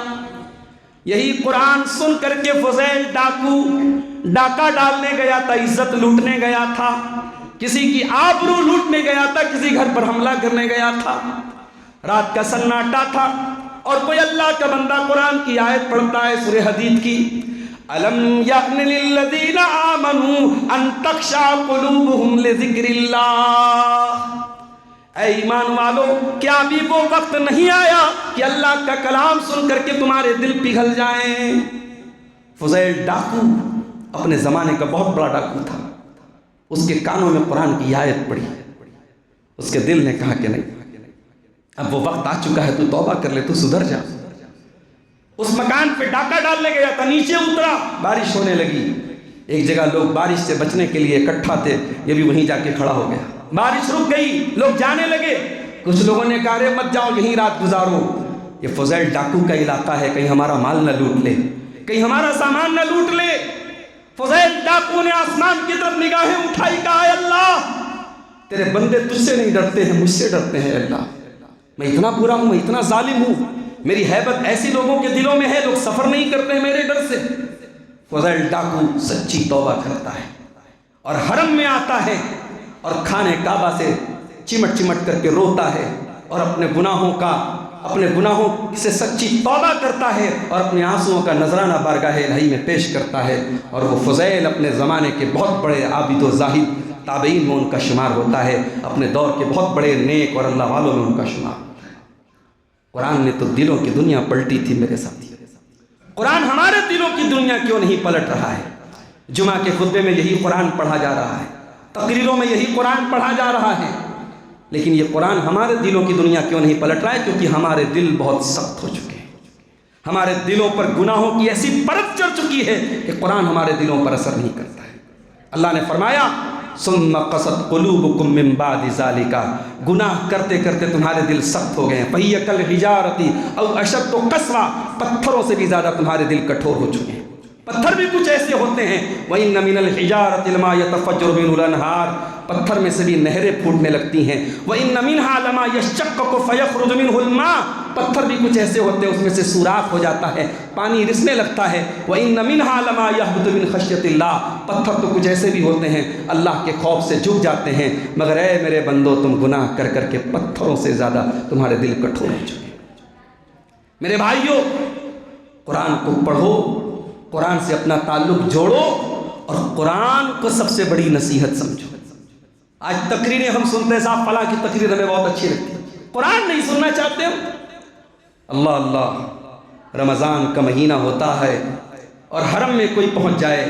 یہی قرآن سن کر کے فضیل ڈاکہ ڈالنے گیا تھا، عزت لوٹنے گیا تھا، کسی کی آبرو لوٹنے گیا تھا، کسی گھر پر حملہ کرنے گیا تھا. رات کا سناٹا تھا اور کوئی اللہ کا بندہ قرآن کی آیت پڑھتا ہے سورہ حدید کی الم یأن للذین آمنوا ان تخشع قلوبہم لذکر اللہ. اے ایمان والو، کیا ابھی وہ وقت نہیں آیا کہ اللہ کا کلام سن کر کے تمہارے دل پگھل جائیں؟ فضیل ڈاکو اپنے زمانے کا بہت بڑا ڈاکو تھا، اس کے کانوں میں قرآن کی آیت پڑی، اس کے دل نے کہا کہ نہیں، اب وہ وقت آ چکا ہے، تو توبہ کر لے، تو سدھر جا۔ اس مکان پہ ڈاکہ ڈالنے گیا تھا، نیچے اترا، بارش ہونے لگی، ایک جگہ لوگ بارش سے بچنے کے لیے اکٹھا تھے، یہ بھی وہیں جا کے کھڑا ہو گیا، بارش رک گئی، لوگ جانے لگے، کچھ لوگوں نے کہا رے مت جاؤ، یہیں رات گزارو، یہ فضیل ڈاکو کا علاقہ ہے، کہیں ہمارا مال نہ لوٹ لے، کہیں ہمارا سامان نہ لوٹ لے۔ فضیل ڈاکو نے آسمان کی طرف نگاہیں اٹھائی، کہا اے اللہ، تیرے بندے تجھ سے نہیں ڈرتے ہیں، مجھ سے ڈرتے ہیں۔ اللہ، میں اتنا برا ہوں، میں اتنا ظالم ہوں، میری ہیبت ایسی لوگوں کے دلوں میں ہے، لوگ سفر نہیں کرتے ہیں میرے ڈر سے۔ فضیل ڈاکو سچی توبہ کرتا ہے اور حرم میں آتا ہے اور خانہ کعبہ سے چمٹ چمٹ کر کے روتا ہے اور اپنے گناہوں سے سچی توبہ کرتا ہے اور اپنے آنسوؤں کا نذرانہ بارگاہ الہی میں پیش کرتا ہے۔ اور وہ فضیل اپنے زمانے کے بہت بڑے عابد و زاہد تابعین میں ان کا شمار ہوتا ہے، اپنے دور کے بہت بڑے نیک اور اللہ والوں میں ان کا شمار ہوتا ہے۔ قرآن نے تو دلوں کی دنیا پلٹی تھی میرے ساتھی، قرآن ہمارے دلوں کی دنیا کیوں نہیں پلٹ رہا ہے؟ جمعہ کے خطبے میں یہی قرآن پڑھا جا رہا ہے، تقریروں میں یہی قرآن پڑھا جا رہا ہے، لیکن یہ قرآن ہمارے دلوں کی دنیا کیوں نہیں پلٹ رہا ہے؟ کیونکہ ہمارے دل بہت سخت ہو چکے ہیں، ہمارے دلوں پر گناہوں کی ایسی پرت چڑھ چکی ہے کہ قرآن ہمارے دلوں پر اثر نہیں کرتا ہے۔ اللہ نے فرمایا ثم قست قلوبکم من بعد ذالک، گناہ کرتے کرتے تمہارے دل سخت ہو گئے ہیں، فہی کالحجارۃ او اشد قسوہ، پتھروں سے بھی زیادہ تمہارے دل کٹھور ہو چکے ہیں۔ پتھر بھی کچھ ایسے ہوتے ہیں، وَإِنَّ مِنَ الْحِجَارَةِ لَمَا يَتَفَجَّرُ مِنْهُ الْأَنْهَارُ، پتھر میں سے بھی نہریں پھوٹنے لگتی ہیں، وَإِنَّ مِنْهَا لَمَا يَشَّقَّقُ فَيَخْرُجُ مِنْهُ الْمَاءُ، پتھر بھی کچھ ایسے ہوتے ہیں اس میں سے سوراخ ہو جاتا ہے، پانی رسنے لگتا ہے، وَإِنَّ مِنْهَا لَمَا يَهْبِطُ مِنْ خَشْيَةِ اللَّهِ، پتھر تو کچھ ایسے بھی ہوتے ہیں اللہ کے خوف سے جھک جاتے ہیں، مگر اے میرے بندو تم گناہ کر کر کے پتھروں سے زیادہ تمہارے دل کٹھور ہو چکے ہیں۔ میرے بھائیو، قرآن کو پڑھو، قرآن سے اپنا تعلق جوڑو اور قرآن کو سب سے بڑی نصیحت سمجھو۔ آج تقریریں ہم سنتے ہیں، صاحب فلاں کی تقریر ہمیں بہت اچھی لگتی ہے، قرآن نہیں سننا چاہتے ہم؟ اللہ اللہ، رمضان کا مہینہ ہوتا ہے اور حرم میں کوئی پہنچ جائے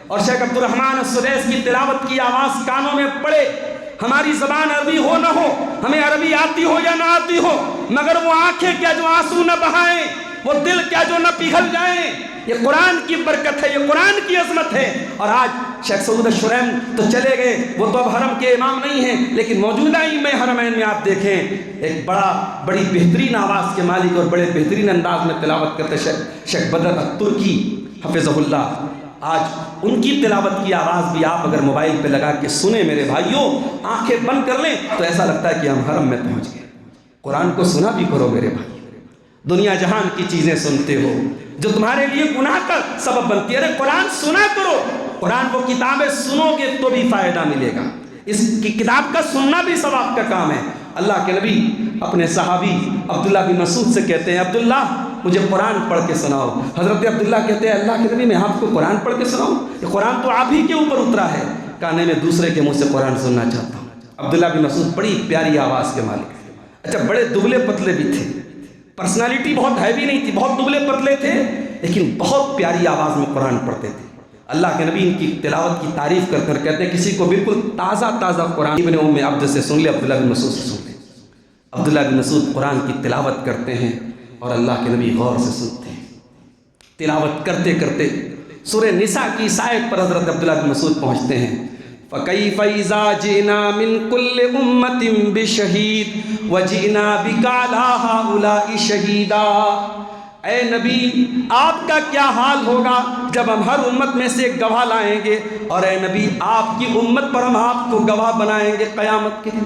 اور شیخ عبد الرحمن السدیس کی تلاوت کی آواز کانوں میں پڑے، ہماری زبان عربی ہو نہ ہو، ہمیں عربی آتی ہو یا نہ آتی ہو، مگر وہ آنکھیں کیا جو آنسو نہ بہائیں، وہ دل کیا جو نہ پگھل جائیں۔ یہ قرآن کی برکت ہے، یہ قرآن کی عظمت ہے۔ اور آج شیخ سعود الشریم تو چلے گئے، وہ تو اب حرم کے امام نہیں ہیں، لیکن موجودہ ہی میں حرمین میں آپ دیکھیں ایک بڑی بہترین آواز کے مالک اور بڑے بہترین انداز میں تلاوت کرتے شیخ بدر الترکی حفظہ اللہ، آج ان کی تلاوت کی آواز بھی آپ اگر موبائل پہ لگا کے سنیں میرے بھائیوں، آنکھیں بند کر لیں تو ایسا لگتا ہے کہ ہم حرم میں پہنچ گئے۔ قرآن کو سنا بھی کرو میرے بھائی، دنیا جہان کی چیزیں سنتے ہو جو تمہارے لیے گناہ کا سبب بنتی ہے، ارے قرآن سنا کرو۔ قرآن کو کتابیں سنو گے تو بھی فائدہ ملے گا، اس کی کتاب کا سننا بھی ثواب کا کام ہے۔ اللہ کے نبی اپنے صحابی عبداللہ بن مسعود سے کہتے ہیں عبداللہ مجھے قرآن پڑھ کے سناؤ۔ حضرت عبداللہ کہتے ہیں اللہ کے نبی میں آپ کو قرآن پڑھ کے سناؤں؟ یہ قرآن تو آپ ہی کے اوپر اترا ہے۔ کہا نہیں، میں دوسرے کے منہ سے قرآن سننا چاہتا ہوں۔ عبداللہ بن مسعود بڑی پیاری آواز کے مالک، اچھا بڑے دبلے پتلے بھی تھے، پرسنالٹی بہت ہیوی نہیں تھی، بہت دبلے پتلے تھے، لیکن بہت پیاری آواز میں قرآن پڑھتے تھے۔ اللہ کے نبی ان کی تلاوت کی تعریف کر کر کہتے ہیں کسی کو بالکل تازہ قرآن ابن ام عبد سے سن لے، عبداللہ بن مسعود سے سن لے۔ عبداللہ بن مسعود قرآن کی تلاوت کرتے ہیں اور اللہ کے نبی غور سے سنتے ہیں۔ تلاوت کرتے کرتے سورہ نساء کی اس آیت پر حضرت عبداللہ بن مسعود پہنچتے ہیں، فَكَيْفَ إِذَا جِئْنَا مِن كُلِّ أُمَّةٍ بِشَهِيدٍ وَجِئْنَا بِكَ عَلَىٰ هَٰؤُلَاءِ شَهِيدًا، اے نبی آپ کا کیا حال ہوگا جب ہم ہر امت میں سے ایک گواہ لائیں گے، اور اے نبی آپ کی امت پر ہم آپ کو گواہ بنائیں گے قیامت کے دن۔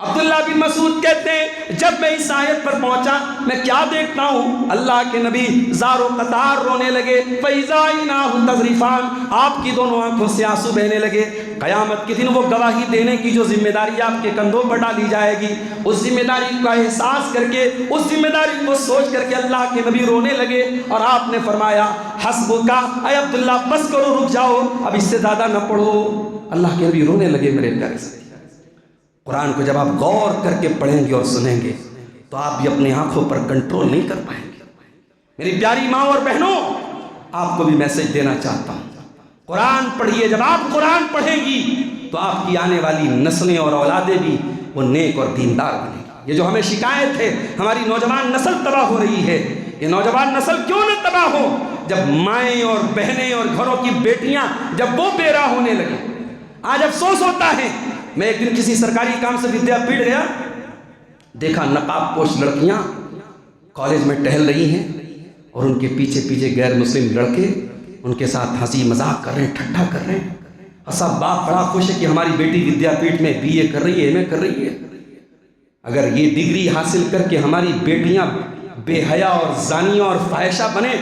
عبداللہ بن مسعود کہتے ہیں جب میں اس آیت پر پہنچا میں کیا دیکھتا ہوں، اللہ کے نبی زار و قطار رونے لگے، فَإِذَا عَيْنَاهُ تَذْرِفَانِ، آپ کی دونوں آنکھوں سے آنسو بہنے لگے۔ قیامت کے دن وہ گواہی دینے کی جو ذمہ داری آپ کے کندھوں پر ڈالی جائے گی، اس ذمہ داری کا احساس کر کے، اس ذمہ داری کو سوچ کر کے اللہ کے نبی رونے لگے، اور آپ نے فرمایا حسبک، اے عبداللہ بس کرو، رک جاؤ، اب اس سے زیادہ نہ پڑھو۔ اللہ کے نبی رونے لگے میرے پیارے سے۔ قرآن کو جب آپ غور کر کے پڑھیں گے اور سنیں گے تو آپ بھی اپنی آنکھوں پر کنٹرول نہیں کر پائیں گے۔ میری پیاری ماں اور بہنوں، آپ کو بھی میسج دینا چاہتا ہوں، قرآن پڑھیے۔ جب آپ قرآن پڑھیں گی تو آپ کی آنے والی نسلیں اور اولادیں بھی وہ نیک اور دیندار بنیں گی۔ یہ جو ہمیں شکایت ہے ہماری نوجوان نسل تباہ ہو رہی ہے، یہ نوجوان نسل کیوں نہ تباہ ہو جب مائیں اور بہنیں اور گھروں کی بیٹیاں جب وہ بے راہ ہونے لگے۔ آج افسوس ہوتا ہے، میں ایک دن کسی سرکاری کام سے ودیا پیڑ گیا، دیکھا نقاب پوش لڑکیاں کالج میں ٹہل رہی ہیں اور ان کے پیچھے پیچھے غیر مسلم لڑکے ان کے ساتھ ہنسی مذاق کر رہے ہیں، ٹھٹھا کر رہے ہیں، اور سب باپ بڑا خوش ہے کہ ہماری بیٹی ودیا پیٹ میں BA کر رہی ہے، MA کر رہی ہے۔ اگر یہ ڈگری حاصل کر کے ہماری بیٹیاں بے حیا اور زانیہ اور فاحشہ بنے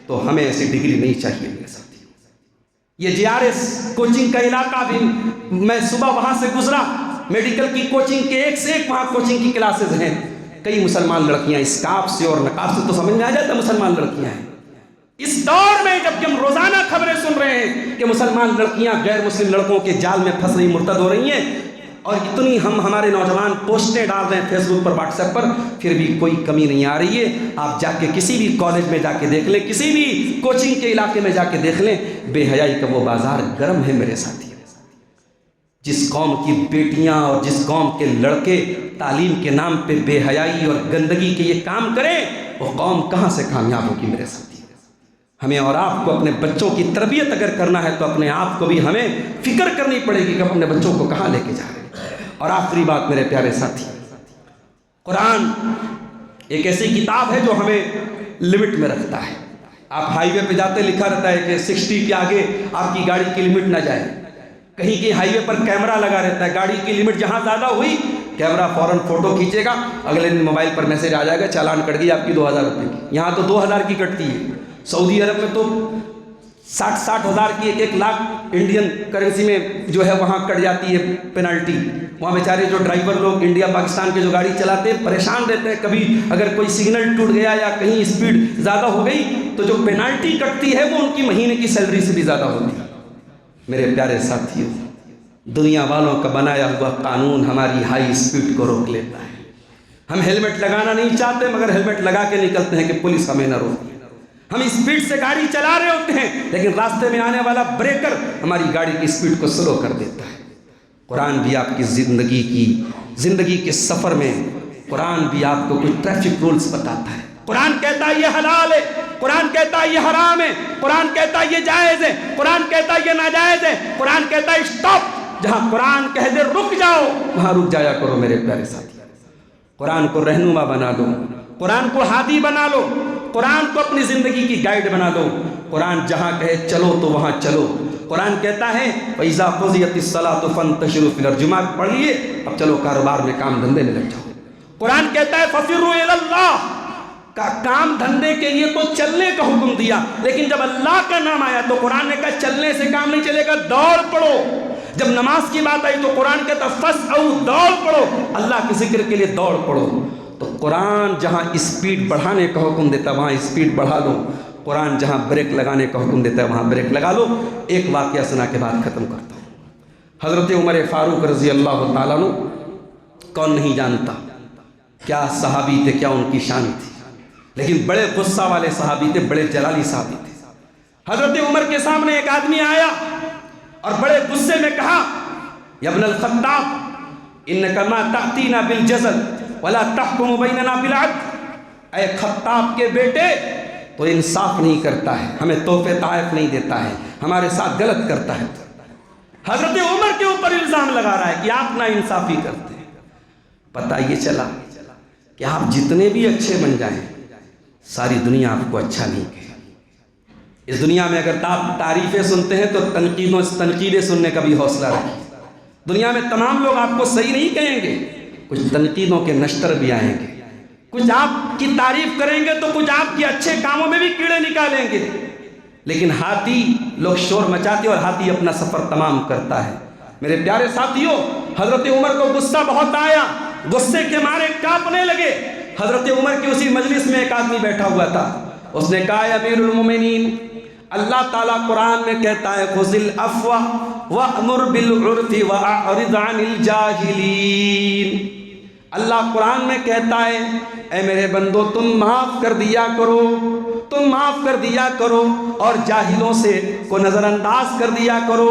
تو ہمیں ایسی ڈگری نہیں چاہیے میرے ساتھی۔ یہ JRS کوچنگ کا علاقہ بھی، میں صبح وہاں سے گزرا، میڈیکل کی کوچنگ کے ایک سے ایک وہاں کوچنگ کی کلاسز ہیں، کئی مسلمان لڑکیاں اسکارف سے اور نقاب سے تو سمجھ میں آ جاتا مسلمان لڑکیاں ہیں۔ اس دور میں جب کہ ہم روزانہ خبریں سن رہے ہیں کہ مسلمان لڑکیاں غیر مسلم لڑکوں کے جال میں پھنس رہی، مرتد ہو رہی ہیں، اور اتنی ہمارے نوجوان پوسٹیں ڈال رہے ہیں فیس بک پر، واٹس ایپ پر، پھر بھی کوئی کمی نہیں آ رہی ہے۔ آپ جا کے کسی بھی کالج میں جا کے دیکھ لیں، کسی بھی کوچنگ کے علاقے میں جا کے دیکھ لیں، بے حیائی کا وہ بازار گرم ہے میرے ساتھی۔ جس قوم کی بیٹیاں اور جس قوم کے لڑکے تعلیم کے نام پہ بے حیائی اور گندگی کے یہ کام کریں، وہ قوم کہاں سے کامیاب ہوگی میرے ساتھی۔ ہمیں اور آپ کو اپنے بچوں کی تربیت اگر کرنا ہے تو اپنے آپ کو بھی ہمیں فکر کرنی پڑے گی کہ اپنے بچوں کو کہاں لے کے جا رہے ہیں۔ اور آخری بات میرے پیارے ساتھی، قرآن ایک ایسی کتاب ہے جو ہمیں لمٹ میں رکھتا ہے۔ آپ ہائی وے پہ جاتے لکھا رہتا ہے کہ 60 کے آگے آپ کی گاڑی کی لمٹ نہ جائے، کہیں کہ ہائی وے پر کیمرہ لگا رہتا ہے، گاڑی کی لمٹ جہاں زیادہ ہوئی کیمرہ فوراً فوٹو کھینچے گا، اگلے دن موبائل پر میسج آ جائے گا چالان کٹ گئی آپ کی 2000 روپے کی۔ یہاں تو 2000 کی کٹتی ہے، سعودی عرب میں تو 60 ہزار کی 1 لاکھ انڈین کرنسی میں جو ہے وہاں کٹ جاتی ہے پینالٹی۔ وہاں بیچارے جو ڈرائیور لوگ انڈیا پاکستان کے جو گاڑی چلاتے ہیں پریشان رہتے ہیں، کبھی اگر کوئی سگنل ٹوٹ گیا یا کہیں اسپیڈ زیادہ ہو گئی تو جو پینالٹی کٹتی ہے وہ ان کی مہینے کی سیلری سے بھی زیادہ ہوتی ہے۔ میرے پیارے ساتھیوں، دنیا والوں کا بنایا ہوا قانون ہماری ہائی اسپیڈ کو روک لیتا ہے۔ ہم ہیلمٹ لگانا نہیں چاہتے مگر ہیلمٹ لگا کے نکلتے ہیں کہ پولیس ہمیں نہ روکے۔ ہم اسپیڈ سے گاڑی چلا رہے ہوتے ہیں لیکن راستے میں آنے والا بریکر ہماری گاڑی کی اسپیڈ کو سلو کر دیتا ہے۔ قرآن بھی آپ کی زندگی کے سفر میں قرآن بھی آپ کو کچھ ٹریفک رولز بتاتا ہے۔ قرآن کہتا ہے یہ حلال ہے، قرآن کہتا ہے یہ حرام ہے، قرآن کہتا ہے یہ جائز ہے، قرآن کہتا ہے یہ ناجائز ہے، قرآن کہتا ہے اسٹاپ، جہاں قرآن کہہ دے رک جاؤ وہاں رک جایا کرو میرے پیارے ساتھی۔ قرآن کو رہنما بنا لو، قرآن کو ہادی بنا لو، قرآن کو اپنی زندگی کی گائیڈ بنا دو۔ قرآن جہاں کہے چلو تو وہاں چلو۔ قرآن کہتا ہے وَإِذَا قُضِيَتِ الصَّلَاةُ فَانتَشِرُوا فِي الْأَرْضِ، جمعہ پڑھ لیے اب چلو کاروبار میں کام دھندے میں لگ جاؤ۔ قرآن کہتا ہے فَفِرُّوا إِلَى اللَّهِ، کام دھندے کے لیے تو چلنے کا حکم دیا لیکن جب اللہ کا نام آیا تو قرآن نے کہا چلنے سے کام نہیں چلے گا، دوڑ پڑو۔ جب نماز کی بات آئی تو قرآن کہتا فَاسْعَوْا، دوڑ پڑو، اللہ کے ذکر کے لیے دوڑ پڑو۔ تو قرآن جہاں اسپیڈ بڑھانے کا حکم دیتا ہے وہاں اسپیڈ بڑھا لو، قرآن جہاں بریک لگانے کا حکم دیتا ہے وہاں بریک لگا لو۔ ایک واقعہ سنا کے بعد ختم کرتا ہوں۔ حضرت عمر فاروق رضی اللہ تعالیٰ عنہ، کون نہیں جانتا کیا صحابی تھے، کیا ان کی شان تھی، لیکن بڑے غصہ والے صحابی تھے، بڑے جلالی صحابی تھے۔ حضرت عمر کے سامنے ایک آدمی آیا اور بڑے غصے میں کہا یا ابن الخطاب انک ما تأتینا بالجزل ولا تحکم بیننا بالعدل، اے خطاب کے بیٹے تو انصاف نہیں کرتا ہے، ہمیں تحفے تحائف نہیں دیتا ہے، ہمارے ساتھ غلط کرتا ہے۔ حضرت عمر کے اوپر الزام لگا رہا ہے کہ آپ نا انصافی کرتے ہیں۔ پتہ یہ چلا کہ آپ جتنے بھی اچھے بن جائیں ساری دنیا آپ کو اچھا نہیں کہے۔ اس دنیا میں اگر آپ تعریفیں سنتے ہیں تو تنقیدیں سننے کا بھی حوصلہ رکھیں۔ دنیا میں تمام لوگ آپ کو صحیح نہیں کہیں گے، کچھ تنقیدوں کے نشتر بھی آئیں گے، کچھ آپ کی تعریف کریں گے تو کچھ آپ کے اچھے کاموں میں بھی کیڑے نکالیں گے، لیکن ہاتھی لوگ شور مچاتے اور ہاتھی اپنا سفر تمام کرتا ہے۔ میرے پیارے ساتھیوں، حضرت عمر کو غصہ بہت آیا، غصے کے مارے کانپنے لگے۔ حضرت عمر کی اسی مجلس میں ایک آدمی بیٹھا ہوا تھا، اس نے کہا اے امیر المومنین، اللہ تعالیٰ قرآن میں کہتا ہے خذ العفو وأمر بالعرف وأعرض عن الجاہلین۔ اللہ قرآن میں کہتا ہے اے میرے بندو تم معاف کر دیا کرو، تم معاف کر دیا کرو اور جاہلوں سے کو نظر انداز کر دیا کرو۔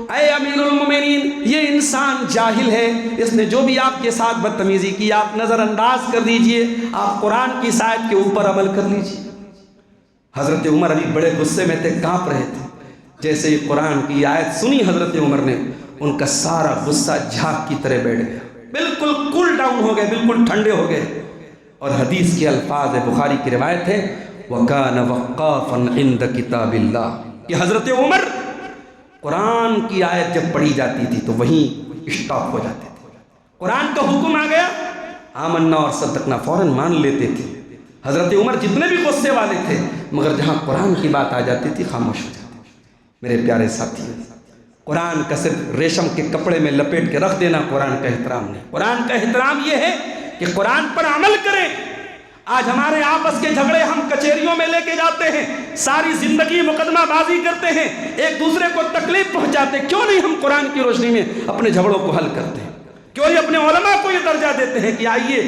اے امیر المومنین، یہ انسان جاہل ہے، اس نے جو بھی آپ کے ساتھ بدتمیزی کی آپ نظر انداز کر دیجئے، آپ قرآن کی اس آیت کے اوپر عمل کر لیجئے۔ حضرت عمر علی بڑے غصے میں تھے، کانپ رہے تھے۔ جیسے یہ قرآن کی آیت سنی حضرت عمر نے، ان کا سارا غصہ جھاگ کی طرح بیٹھ گیا، بالکل کول ڈاؤن ہو گئے، بالکل ٹھنڈے ہو گئے۔ اور حدیث کے الفاظ ہے، بخاری کی روایت ہے وَكَانَ وَقَّافًا عِنْدَ كِتَابِ اللَّهِ، کہ حضرت عمر قرآن کی آیت جب پڑھی جاتی تھی تو وہیں اسٹاپ ہو جاتے تھے۔ قرآن کا حکم آ گیا، آمنا اور صدقنا فوراً مان لیتے تھے۔ حضرت عمر جتنے بھی غصے والے تھے، مگر جہاں قرآن کی بات آ جاتی تھی خاموش ہو جاتے تھے۔ میرے پیارے ساتھی، قرآن کا صرف ریشم کے کپڑے میں لپیٹ کے رکھ دینا قرآن کا احترام نہیں۔ قرآن کا احترام یہ ہے کہ قرآن پر عمل کریں۔ آج ہمارے آپس کے جھگڑے ہم کچہریوں میں لے کے جاتے ہیں، ساری زندگی مقدمہ بازی کرتے ہیں، ایک دوسرے کو تکلیف پہنچاتے ہیں۔ کیوں نہیں ہم قرآن کی روشنی میں اپنے جھگڑوں کو حل کرتے ہیں؟ کیوں نہیں اپنے علماء کو یہ درجہ دیتے ہیں کہ آئیے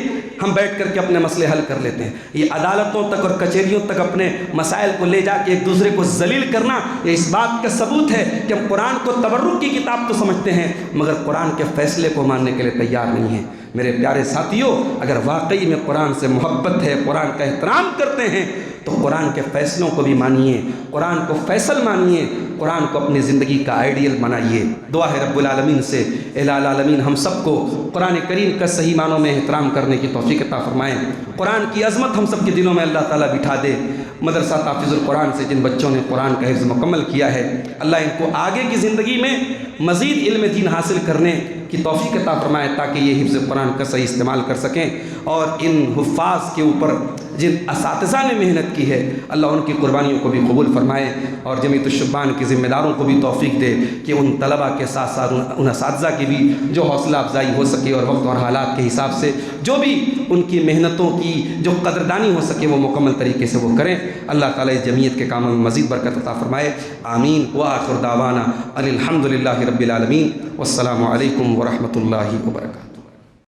ہم بیٹھ کر کے اپنے مسئلے حل کر لیتے ہیں؟ یہ عدالتوں تک اور کچہریوں تک اپنے مسائل کو لے جا کے ایک دوسرے کو ذلیل کرنا، یہ اس بات کا ثبوت ہے کہ ہم قرآن کو تبرک کی کتاب تو سمجھتے ہیں، مگر قرآن کے فیصلے کو ماننے کے لیے تیار نہیں ہیں۔ میرے پیارے ساتھیوں، اگر واقعی میں قرآن سے محبت ہے، قرآن کا احترام کرتے ہیں، تو قرآن کے فیصلوں کو بھی مانیے، قرآن کو فیصل مانیے، قرآن کو اپنی زندگی کا آئیڈیل بنائیے۔ دعا ہے رب العالمین سے الہ العالمین ہم سب کو قرآن کریم کا صحیح معنوں میں احترام کرنے کی توفیق عطا فرمائیں۔ قرآن کی عظمت ہم سب کے دلوں میں اللہ تعالیٰ بٹھا دے۔ مدرسہ تحفیظ القرآن سے جن بچوں نے قرآن کا حفظ مکمل کیا ہے، اللہ ان کو آگے کی زندگی میں مزید علم دین حاصل کرنے کی توفیق عطا فرمائے، تاکہ یہ حفظ قرآن کا صحیح استعمال کر سکیں۔ اور ان حفاظ کے اوپر جن اساتذہ نے محنت کی ہے، اللہ ان کی قربانیوں کو بھی قبول فرمائے، اور جمعیت الشبان کے ذمہ داروں کو بھی توفیق دے کہ ان طلباء کے ساتھ ساتھ ان اساتذہ کی بھی جو حوصلہ افزائی ہو سکے، اور وقت اور حالات کے حساب سے جو بھی ان کی محنتوں کی جو قدردانی ہو سکے وہ مکمل طریقے سے وہ کریں۔ اللہ تعالیٰ اس جمعیت کے کاموں میں مزید برکت عطا فرمائے، آمین۔ وآخر دعوانا ان الحمد للہ رب العالمین، والسلام علیکم ورحمۃ اللہ وبرکاتہ۔